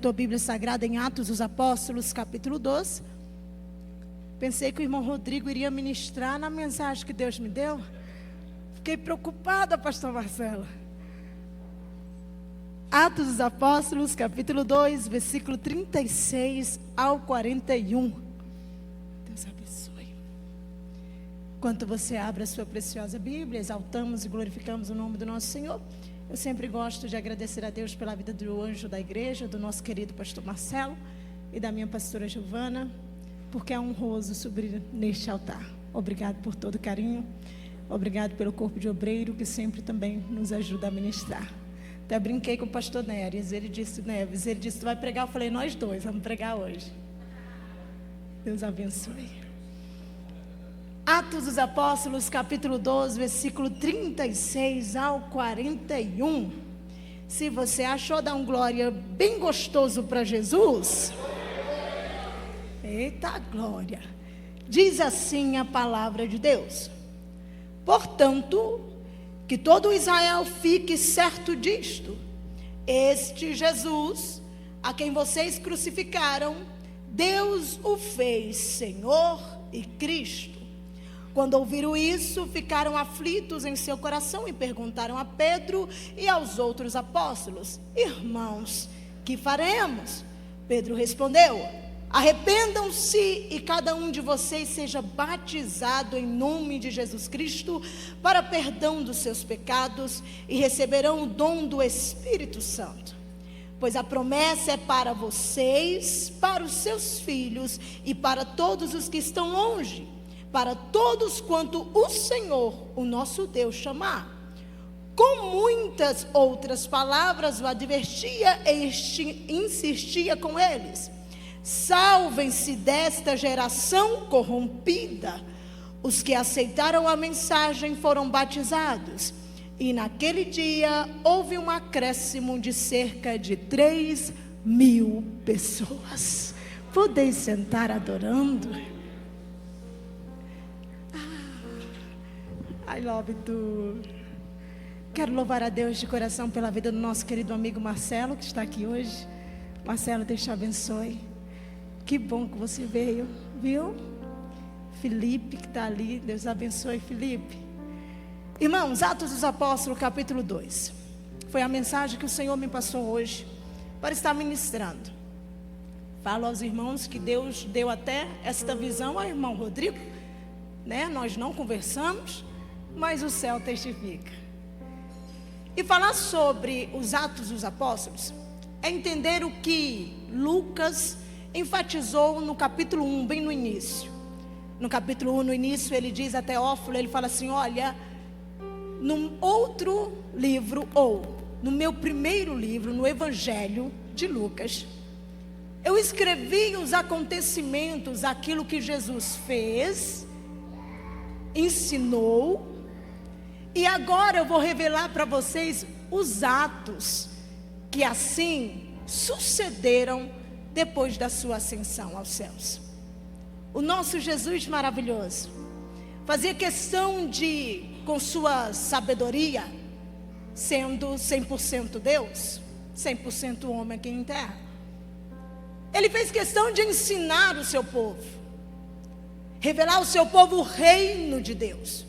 tua Bíblia Sagrada em Atos dos Apóstolos, capítulo 12. Pensei que o irmão Rodrigo iria ministrar na mensagem que Deus me deu. Fiquei preocupada, pastor Marcelo. Atos dos Apóstolos, capítulo 2, versículo 36 ao 41. Deus abençoe. Enquanto você abre a sua preciosa Bíblia, exaltamos e glorificamos o nome do nosso Senhor. Eu sempre gosto de agradecer a Deus pela vida do anjo da igreja, do nosso querido pastor Marcelo e da minha pastora Giovana, porque é honroso subir neste altar. Obrigado por todo o carinho, obrigado pelo corpo de obreiro que sempre também nos ajuda a ministrar. Até brinquei com o pastor Neres, ele disse, tu vai pregar? Eu falei, nós dois, vamos pregar hoje. Deus abençoe. Atos dos Apóstolos, capítulo 12, versículo 36 ao 41. Se você achou, dá um glória bem gostoso para Jesus. Eita glória. Diz assim a palavra de Deus: portanto, que todo Israel fique certo disto: este Jesus, a quem vocês crucificaram, Deus o fez Senhor e Cristo. Quando ouviram isso, ficaram aflitos em seu coração e perguntaram a Pedro e aos outros apóstolos: irmãos, que faremos? Pedro respondeu: arrependam-se e cada um de vocês seja batizado em nome de Jesus Cristo para perdão dos seus pecados e receberão o dom do Espírito Santo. Pois a promessa é para vocês, para os seus filhos e para todos os que estão longe, para todos quanto o Senhor, o nosso Deus, chamar. Com muitas outras palavras o advertia e insistia com eles: salvem-se desta geração corrompida. Os que aceitaram a mensagem foram batizados, e naquele dia houve um acréscimo de cerca de 3.000 pessoas. Podeis sentar adorando. I love you. Quero louvar a Deus de coração pela vida do nosso querido amigo Marcelo, que está aqui hoje. Marcelo, Deus te abençoe. Que bom que você veio, viu? Felipe, que está ali, Deus abençoe, Felipe. Irmãos, Atos dos Apóstolos, capítulo 2. Foi a mensagem que o Senhor me passou hoje para estar ministrando. Falo aos irmãos que Deus deu até esta visão ao irmão Rodrigo, né? Nós não conversamos, mas o céu testifica. E falar sobre os Atos dos Apóstolos é entender o que Lucas enfatizou no capítulo 1, bem no início. No capítulo 1, no início, ele diz a Teófilo, ele fala assim: olha, num outro livro, ou no meu primeiro livro, no Evangelho de Lucas, eu escrevi os acontecimentos, aquilo que Jesus fez, ensinou, e agora eu vou revelar para vocês os atos que assim sucederam depois da sua ascensão aos céus. O nosso Jesus maravilhoso fazia questão de, com sua sabedoria, sendo 100% Deus, 100% homem aqui em terra, ele fez questão de ensinar o seu povo, revelar ao seu povo o reino de Deus.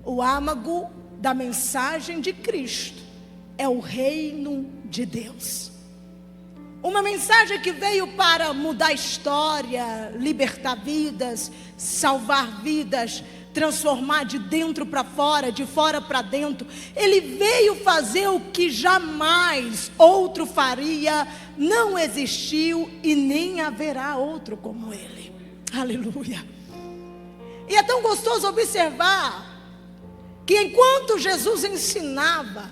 O âmago da mensagem de Cristo é o reino de Deus. Uma mensagem que veio para mudar a história, libertar vidas, salvar vidas, transformar de dentro para fora, de fora para dentro. Ele veio fazer o que jamais outro faria, não existiu e nem haverá outro como ele. Aleluia. E é tão gostoso observar que enquanto Jesus ensinava,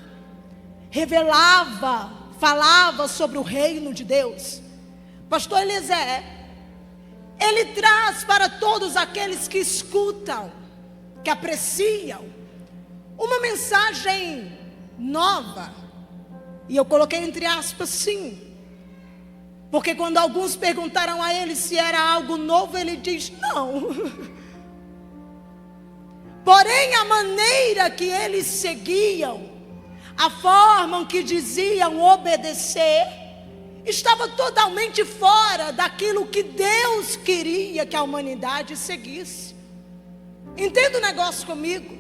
revelava, falava sobre o reino de Deus, pastor Eliezer, ele traz para todos aqueles que escutam, que apreciam, uma mensagem nova. E eu coloquei entre aspas sim, porque quando alguns perguntaram a ele se era algo novo, ele diz não. Porém, a maneira que eles seguiam, a forma que diziam obedecer, estava totalmente fora daquilo que Deus queria que a humanidade seguisse. Entenda o negócio comigo.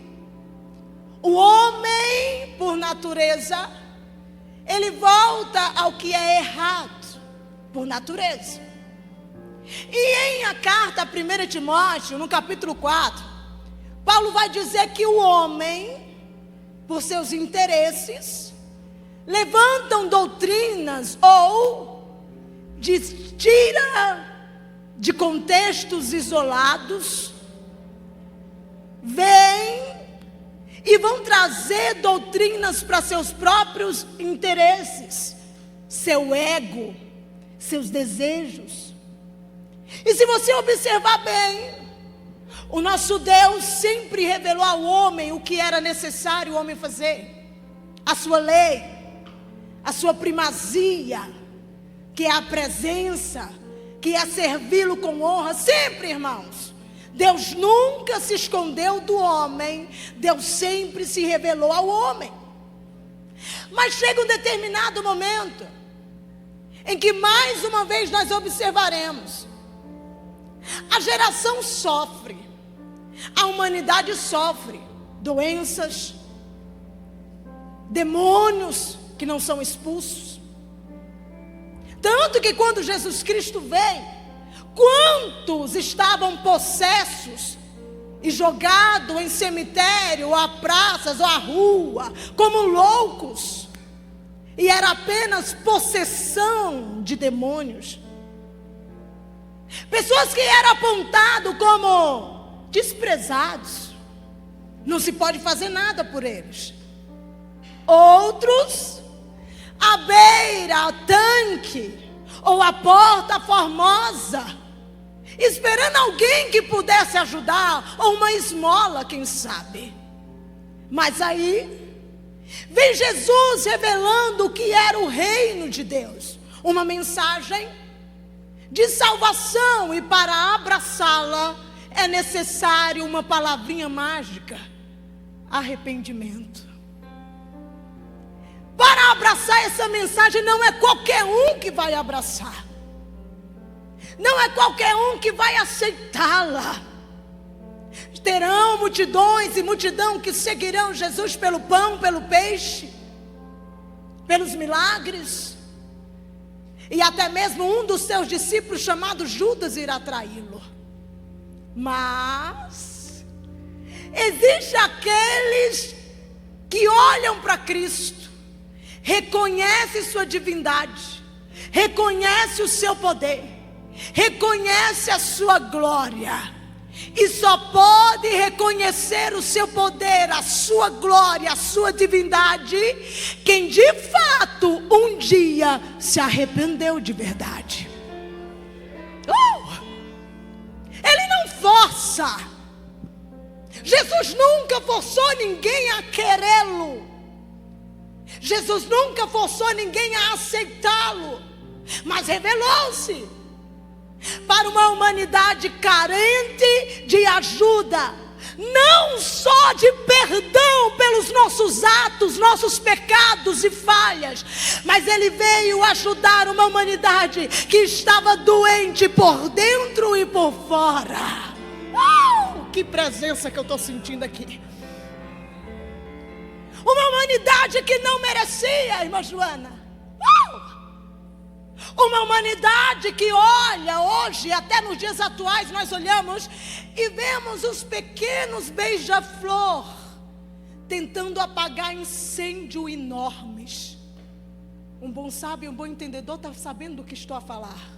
O homem, por natureza, ele volta ao que é errado, por natureza. E em a carta a 1 Timóteo, no capítulo 4, Paulo vai dizer que o homem, por seus interesses, levantam doutrinas ou tira de contextos isolados, vêm e vão trazer doutrinas para seus próprios interesses, seu ego, seus desejos. E se você observar bem, o nosso Deus sempre revelou ao homem o que era necessário o homem fazer, a sua lei, a sua primazia, que é a presença, que é servi-lo com honra. Sempre, irmãos, Deus nunca se escondeu do homem, Deus sempre se revelou ao homem. Mas chega um determinado momento em que mais uma vez nós observaremos, a geração sofre, a humanidade sofre doenças, demônios que não são expulsos. Tanto que quando Jesus Cristo veio, quantos estavam possessos e jogados em cemitério, ou a praças, ou a rua, como loucos, e era apenas possessão de demônios. Pessoas que eram apontados como desprezados, não se pode fazer nada por eles. Outros, à beira, tanque, ou a porta formosa, esperando alguém que pudesse ajudar, ou uma esmola, quem sabe. Mas aí, vem Jesus revelando o que era o reino de Deus, uma mensagem de salvação, e para abraçá-la é necessário uma palavrinha mágica: arrependimento. Para abraçar essa mensagem, não é qualquer um que vai abraçar, não é qualquer um que vai aceitá-la. Terão multidões e multidão que seguirão Jesus pelo pão, pelo peixe, pelos milagres, e até mesmo um dos seus discípulos, chamado Judas, irá traí-lo. Mas existe aqueles que olham para Cristo, reconhecem sua divindade, reconhecem o seu poder, reconhecem a sua glória, e só pode reconhecer o seu poder, a sua glória, a sua divindade, quem de fato um dia se arrependeu de verdade. Ele não força. Jesus nunca forçou ninguém a querê-lo. Jesus nunca forçou ninguém a aceitá-lo, mas revelou-se para uma humanidade carente de ajuda, não só de perdão pelos nossos atos, nossos pecados e falhas, mas ele veio ajudar uma humanidade que estava doente por dentro e por fora. Que presença que eu estou sentindo aqui. Uma humanidade que não merecia, irmã Joana. Uma humanidade que olha hoje, até nos dias atuais, nós olhamos e vemos os pequenos beija-flor tentando apagar incêndio enormes. Um bom sábio, um bom entendedor está sabendo do que estou a falar.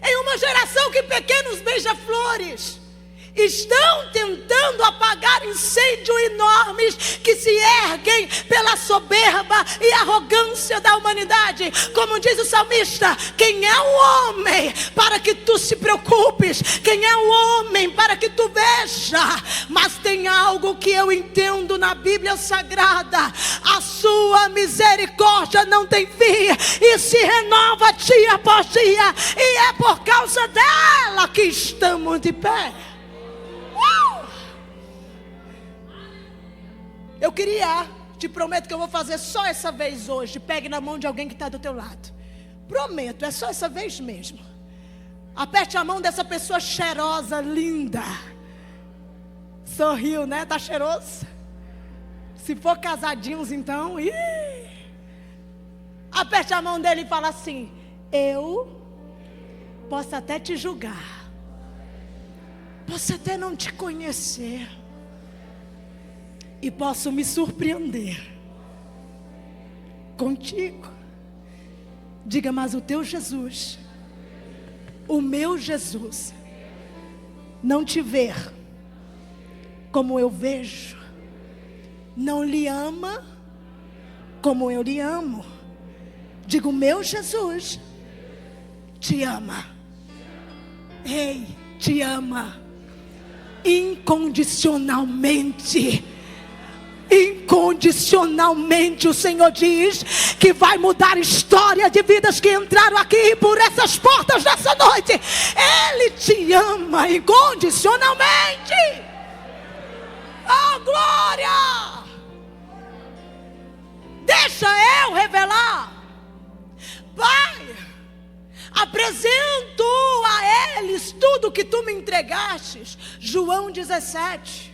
Em uma geração que pequenos beija-flores estão tentando apagar incêndios enormes que se erguem pela soberba e arrogância da humanidade. Como diz o salmista: quem é o homem para que tu se preocupes? Quem é o homem para que tu veja? Mas tem algo que eu entendo na Bíblia Sagrada: a sua misericórdia não tem fim e se renova dia após dia, e é por causa dela que estamos de pé. Eu queria, te prometo que eu vou fazer só essa vez hoje. Pegue na mão de alguém que está do teu lado prometo, é só essa vez mesmo. Aperte a mão dessa pessoa cheirosa, linda. Sorriu, né? Tá cheiroso? Se for casadinhos, então. Aperte a mão dele e fala assim: eu posso até te julgar, posso até não te conhecer, e posso me surpreender contigo. Diga, mas o teu Jesus, o meu Jesus, não te vê como eu vejo, não lhe ama como eu lhe amo. Digo, meu Jesus te ama. Ei, te ama incondicionalmente. Incondicionalmente. O Senhor diz que vai mudar a história de vidas que entraram aqui por essas portas nessa noite. Ele te ama incondicionalmente. Oh, glória! Deixa eu revelar. Pai, apresento a eles tudo que tu me entregastes. João 17.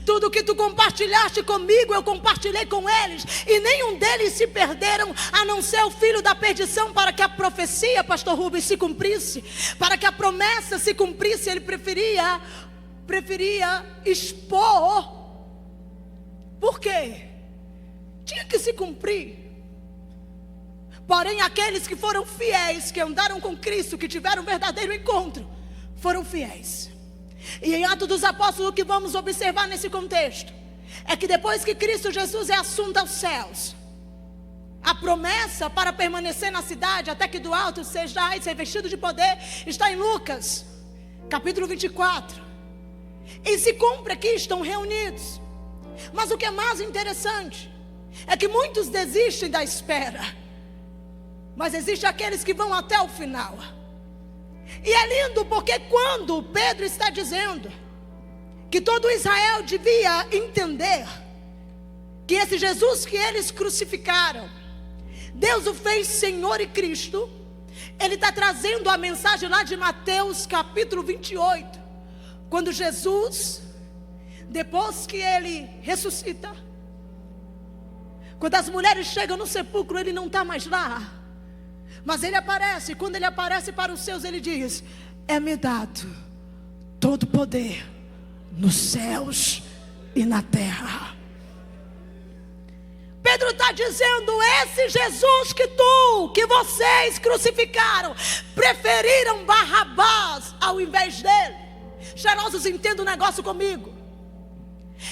Tudo que tu compartilhaste comigo, eu compartilhei com eles, e nenhum deles se perderam, a não ser o filho da perdição, para que a profecia, pastor Rubens, se cumprisse, para que a promessa se cumprisse. Ele preferia expor. Por quê? Tinha que se cumprir. Porém, aqueles que foram fiéis, que andaram com Cristo, que tiveram um verdadeiro encontro, foram fiéis. E em Atos dos Apóstolos, o que vamos observar nesse contexto é que depois que Cristo Jesus é assunto aos céus, a promessa para permanecer na cidade até que do alto sejais revestido de poder está em Lucas capítulo 24. E se cumpre aqui, estão reunidos. Mas o que é mais interessante é que muitos desistem da espera, mas existem aqueles que vão até o final. E é lindo porque quando Pedro está dizendo que todo Israel devia entender que esse Jesus que eles crucificaram, Deus o fez Senhor e Cristo, ele está trazendo a mensagem lá de Mateus capítulo 28, quando Jesus, depois que ele ressuscita, quando as mulheres chegam no sepulcro, ele não está mais lá. Mas ele aparece, e quando ele aparece para os seus, ele diz: é-me dado todo poder nos céus e na terra. Pedro está dizendo: esse Jesus que vocês crucificaram, preferiram Barrabás ao invés dele. Cheirosos, entenda o negócio comigo.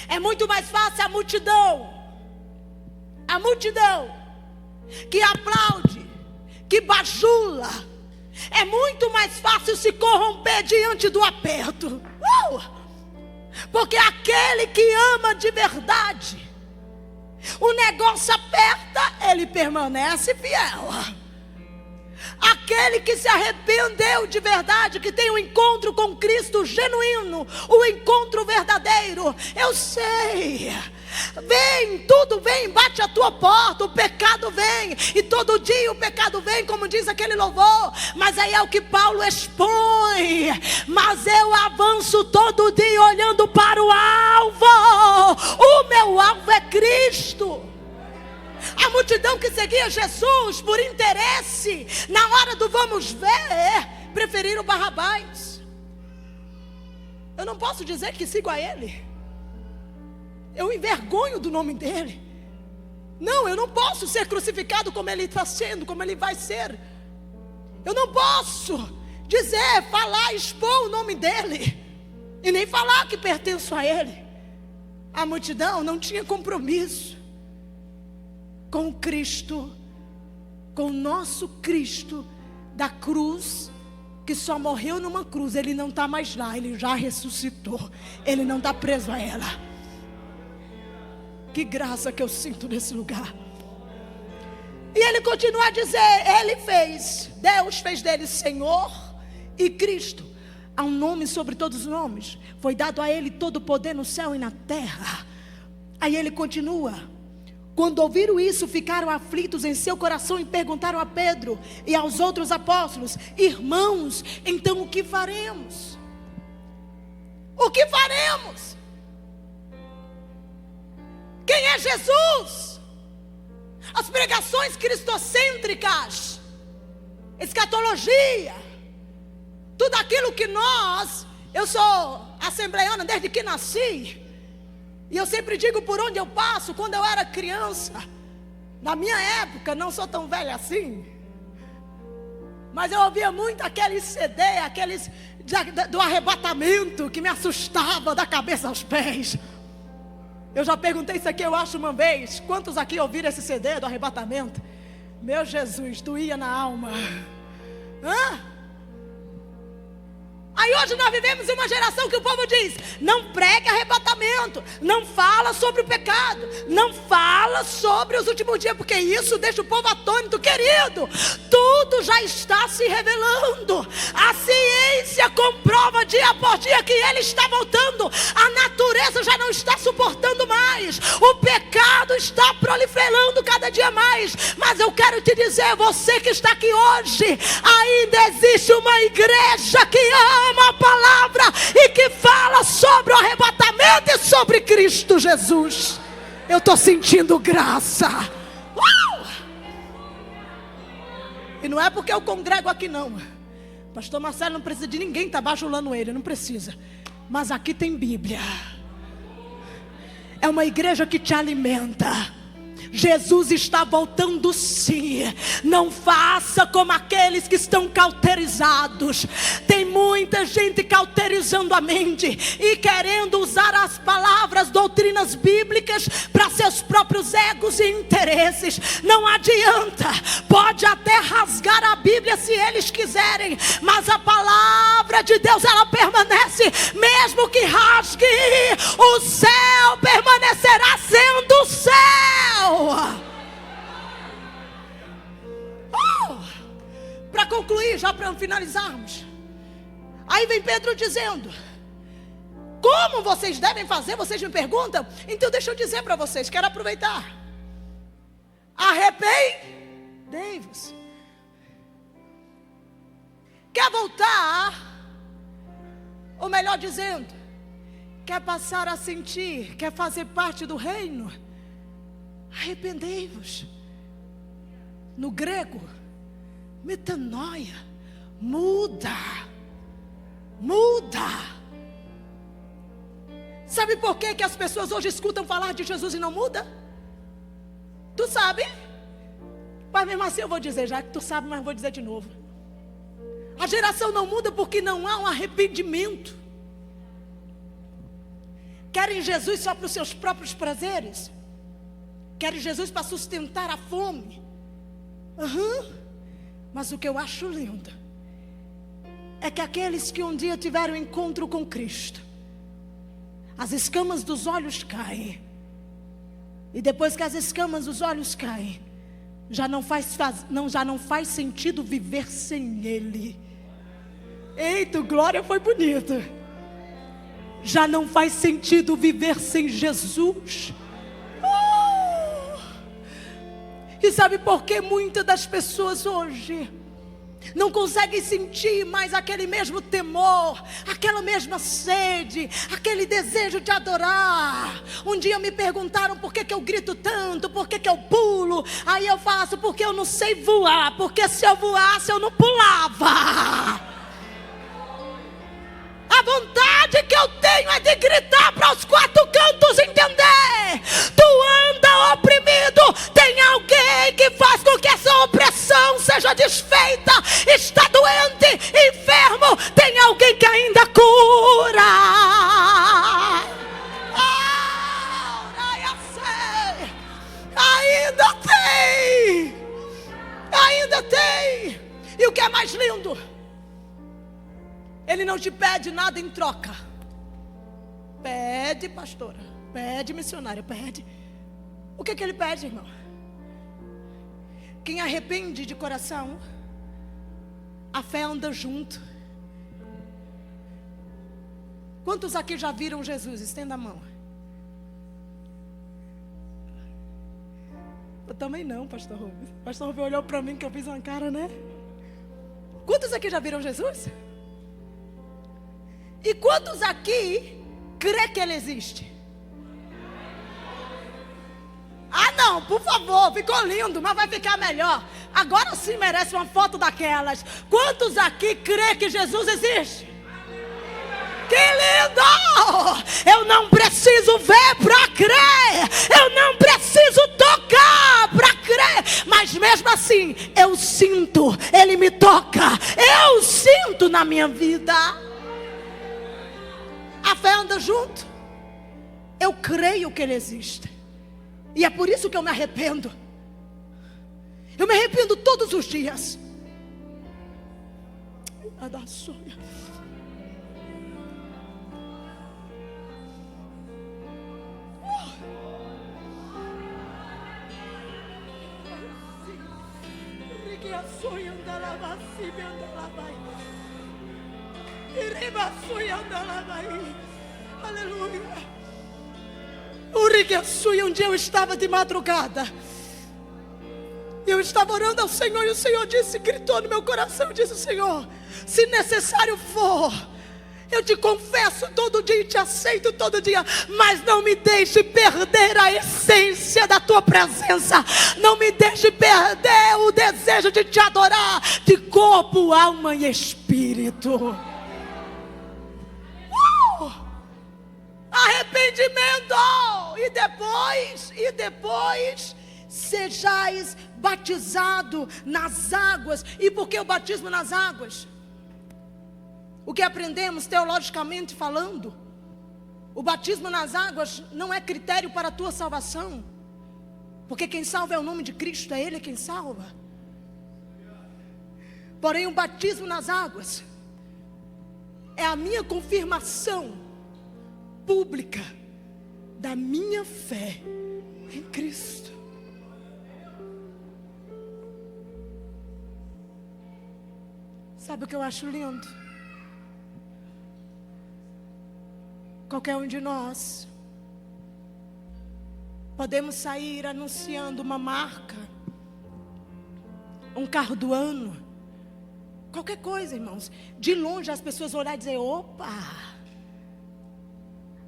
É muito mais fácil a multidão que aplaude, que bajula, é muito mais fácil se corromper diante do aperto. Porque aquele que ama de verdade, o negócio aperta, ele permanece fiel. Aquele que se arrependeu de verdade, que tem um encontro com Cristo genuíno, o encontro verdadeiro, eu sei. Vem, tudo vem, bate a tua porta, o pecado vem, e todo dia o pecado vem, como diz aquele louvor. Mas aí é o que Paulo expõe: mas eu avanço todo dia olhando para o alvo. O meu alvo é Cristo. A multidão que seguia Jesus por interesse, na hora do vamos ver, preferiram Barrabás. Eu não posso dizer que sigo a ele. Eu envergonho do nome dele. Não, eu não posso ser crucificado como ele está sendo, como ele vai ser. Eu não posso dizer, falar, expor o nome dele, e nem falar que pertenço a ele. A multidão não tinha compromisso com Cristo, com o nosso Cristo da cruz, que só morreu numa cruz. Ele não está mais lá, ele já ressuscitou. Ele não está preso a ela. Que graça que eu sinto nesse lugar. E ele continua a dizer: Deus fez dele Senhor e Cristo. Há um nome sobre todos os nomes. Foi dado a ele todo o poder no céu e na terra. Aí ele continua: Quando ouviram isso, ficaram aflitos em seu coração e perguntaram a Pedro e aos outros apóstolos: irmãos, então o que faremos? O que faremos? Quem é Jesus? As pregações cristocêntricas, escatologia, tudo aquilo que eu sou assembleiana desde que nasci, e eu sempre digo por onde eu passo, quando eu era criança, na minha época, não sou tão velha assim, mas eu ouvia muito aqueles CD, aqueles do arrebatamento, que me assustava da cabeça aos pés. Eu já perguntei isso aqui, eu acho, uma vez. Quantos aqui ouviram esse CD do arrebatamento? Meu Jesus, doía na alma. Aí hoje nós vivemos uma geração que o povo diz: não pregue arrebatamento, não fala sobre o pecado, não fala sobre os últimos dias, porque isso deixa o povo atônito. Querido, tudo já está se revelando. A ciência comprova dia após dia que ele está voltando. A natureza já não está suportando mais. O pecado está proliferando cada dia mais. Mas eu quero te dizer, você que está aqui hoje, ainda existe uma igreja que ama a palavra e que fala sobre o arrebatamento e sobre Cristo Jesus. Eu estou sentindo graça. E não é porque eu congrego aqui não. Pastor Marcelo não precisa de ninguém estar bajulando ele, não precisa. Mas aqui tem Bíblia. É uma igreja que te alimenta. Jesus está voltando sim. Não faça como aqueles que estão cauterizados. Tem muita gente cauterizando a mente e querendo usar as palavras, doutrinas bíblicas para seus próprios egos e interesses. Não adianta. Pode até rasgar a Bíblia se eles quiserem, mas a palavra de Deus, ela permanece. Mesmo que rasgue, o céu permanecerá sendo o céu. Para concluir, já para finalizarmos, aí vem Pedro dizendo: como vocês devem fazer? Vocês me perguntam. Então deixa eu dizer para vocês, quero aproveitar. Arrependei-vos. Quer voltar? Ou melhor dizendo, quer passar a sentir, quer fazer parte do reino? Arrependei-vos. No grego, metanoia, muda. Sabe por que as pessoas hoje escutam falar de Jesus e não muda? Tu sabe? Mas mesmo assim eu vou dizer, já que tu sabe, mas vou dizer de novo. A geração não muda porque não há um arrependimento. Querem Jesus só para os seus próprios prazeres? Querem Jesus para sustentar a fome? Mas o que eu acho lindo é que aqueles que um dia tiveram encontro com Cristo, as escamas dos olhos caem. E depois que as escamas dos olhos caem, já não faz sentido viver sem Ele. Eita, glória, foi bonito. Já não faz sentido viver sem Jesus. E sabe por que muitas das pessoas hoje não conseguem sentir mais aquele mesmo temor, aquela mesma sede, aquele desejo de adorar? Um dia me perguntaram por que eu grito tanto, por que eu pulo. Aí eu faço: porque eu não sei voar, porque se eu voasse eu não pulava. A vontade que eu tenho é de gritar para os quatro cantos entender. Tu anda oprimido, tem alguém que faz com que essa opressão seja desfeita. Está doente, enfermo, tem alguém que ainda cura. Ainda tem. E o que é mais lindo? Ele não te pede nada em troca. Pede, pastora, pede, missionária, pede. O que ele pede, irmão? Quem arrepende de coração, a fé anda junto. Quantos aqui já viram Jesus? Estenda a mão. Eu também não, pastor Rubens. Pastor Rubens olhou para mim que eu fiz uma cara, né? Quantos aqui já viram Jesus? E quantos aqui crê que Ele existe? Ah não, por favor, ficou lindo, mas vai ficar melhor. Agora sim merece uma foto daquelas. Quantos aqui crê que Jesus existe? Que lindo! Eu não preciso ver para crer. Eu não preciso tocar para crer. Mas mesmo assim, eu sinto. Ele me toca. Eu sinto na minha vida. A fé anda junto. Eu creio que Ele existe. E é por isso que eu me arrependo. Eu me arrependo todos os dias. A da sonha. Aleluia. Um dia eu estava de madrugada. Eu estava orando ao Senhor e o Senhor disse, gritou no meu coração, disse: Senhor, se necessário for, eu te confesso todo dia e te aceito todo dia, mas não me deixe perder a essência da tua presença. Não me deixe perder o desejo de te adorar de corpo, alma e espírito. Arrependimento. E depois sejais batizado nas águas. E por que o batismo nas águas? O que aprendemos teologicamente falando, o batismo nas águas não é critério para a tua salvação, porque quem salva é o nome de Cristo, é Ele quem salva. Porém o batismo nas águas é a minha confirmação pública da minha fé em Cristo. Sabe o que eu acho lindo? Qualquer um de nós podemos sair anunciando uma marca, um carro do ano, qualquer coisa, irmãos. De longe as pessoas olharem e dizer: opa,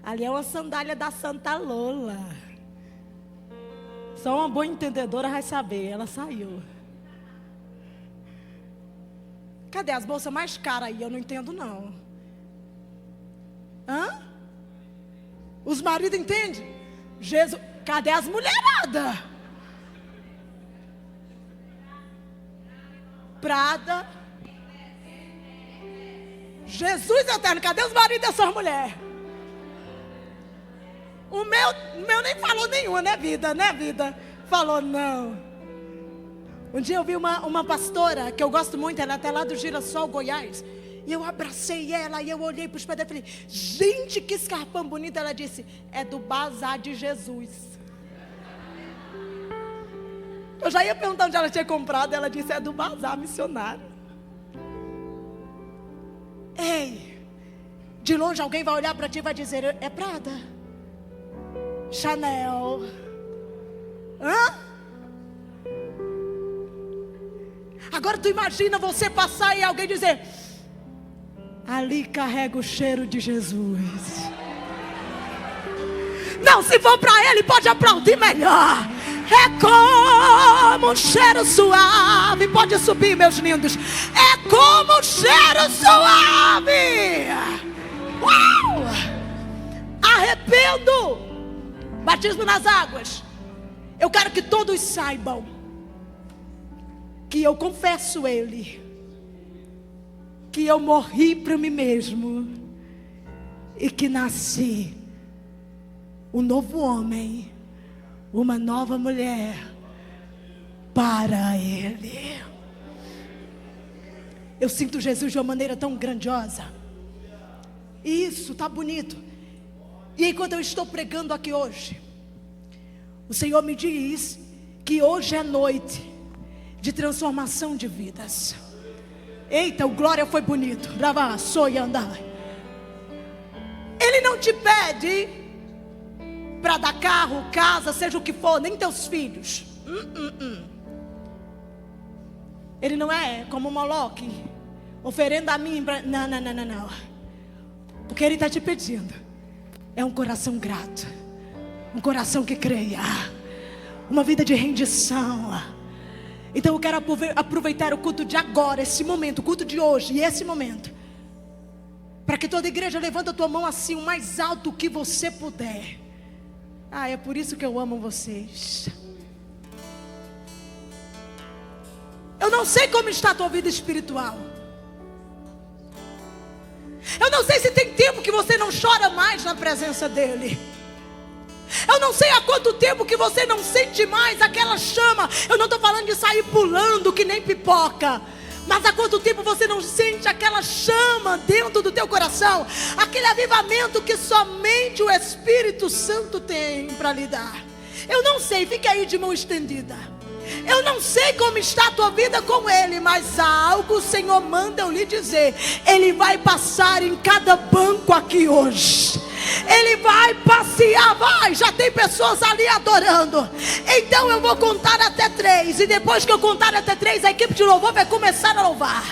ali é uma sandália da Santa Lola. Só uma boa entendedora vai saber, ela saiu. Cadê as bolsas mais caras aí? Eu não entendo não. Hã? Os maridos entendem? Jesus, cadê as mulheradas? Prada. Jesus eterno, cadê os maridos dessas mulheres? O meu nem falou nenhuma, né vida? Né vida? Falou não. Um dia eu vi uma pastora, que eu gosto muito, ela é até lá do Girassol, Goiás. E eu abracei ela e eu olhei para os pés dela e falei: gente, que escarpão bonito. Ela disse: é do bazar de Jesus. Eu já ia perguntar onde ela tinha comprado. Ela disse: é do bazar missionário. Ei, de longe alguém vai olhar para ti e vai dizer: é Prada, Chanel. Hã? Agora tu imagina você passar e alguém dizer: ali carrega o cheiro de Jesus. Não, se for para ele, pode aplaudir melhor. É como um cheiro suave. Pode subir, meus lindos. É como um cheiro suave. Uau! Arrependo. Batismo nas águas. Eu quero que todos saibam que eu confesso Ele, que eu morri para mim mesmo e que nasci um novo homem, uma nova mulher para Ele. Eu sinto Jesus de uma maneira tão grandiosa. E isso está bonito. E enquanto eu estou pregando aqui hoje, o Senhor me diz que hoje é noite de transformação de vidas. Eita, o glória foi bonito. Brava, soia andar. Ele não te pede para dar carro, casa, seja o que for, nem teus filhos. Ele não é como Moloque, oferenda a mim. Não. O que Ele está te pedindo é um coração grato, um coração que creia, uma vida de rendição. Então eu quero aproveitar o culto de agora, esse momento, o culto de hoje e esse momento, para que toda igreja levanta a tua mão assim, o mais alto que você puder. É por isso que eu amo vocês. Eu não sei como está a tua vida espiritual. Eu não sei se tem tempo que você não chora mais na presença dEle. Eu não sei há quanto tempo que você não sente mais aquela chama. Eu não estou falando de sair pulando que nem pipoca, mas há quanto tempo você não sente aquela chama dentro do teu coração, aquele avivamento que somente o Espírito Santo tem para lhe dar. Eu não sei, fique aí de mão estendida. Eu não sei como está a tua vida com Ele, mas há algo o Senhor manda eu lhe dizer. Ele vai passar em cada banco aqui hoje. Ele vai passear, já tem pessoas ali adorando. Então eu vou contar até 3. E depois que eu contar até 3, a equipe de louvor vai começar a louvar.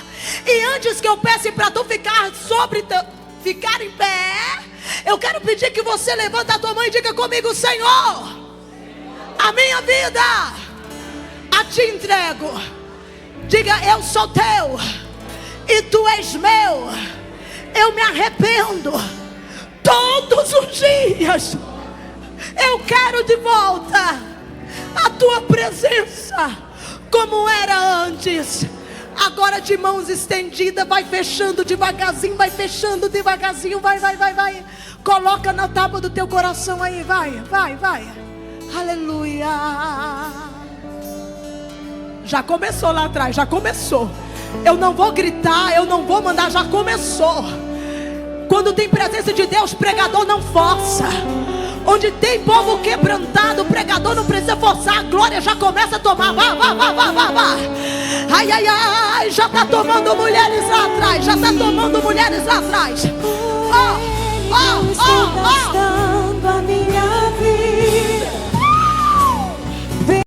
E antes que eu peça para tu ficar em pé, eu quero pedir que você levante a tua mão e diga comigo: Senhor, a minha vida a ti entrego. Diga: eu sou teu e tu és meu. Eu me arrependo todos os dias. Eu quero de volta a tua presença como era antes. Agora de mãos estendidas, vai fechando devagarzinho, vai fechando devagarzinho, vai. Coloca na tábua do teu coração aí, vai. Aleluia. Já começou lá atrás, já começou. Eu não vou gritar, eu não vou mandar, já começou. Quando tem presença de Deus, pregador não força. Onde tem povo quebrantado, o pregador não precisa forçar. A glória já começa a tomar. Vá. Ai, já está tomando mulheres lá atrás. Já está tomando mulheres lá atrás.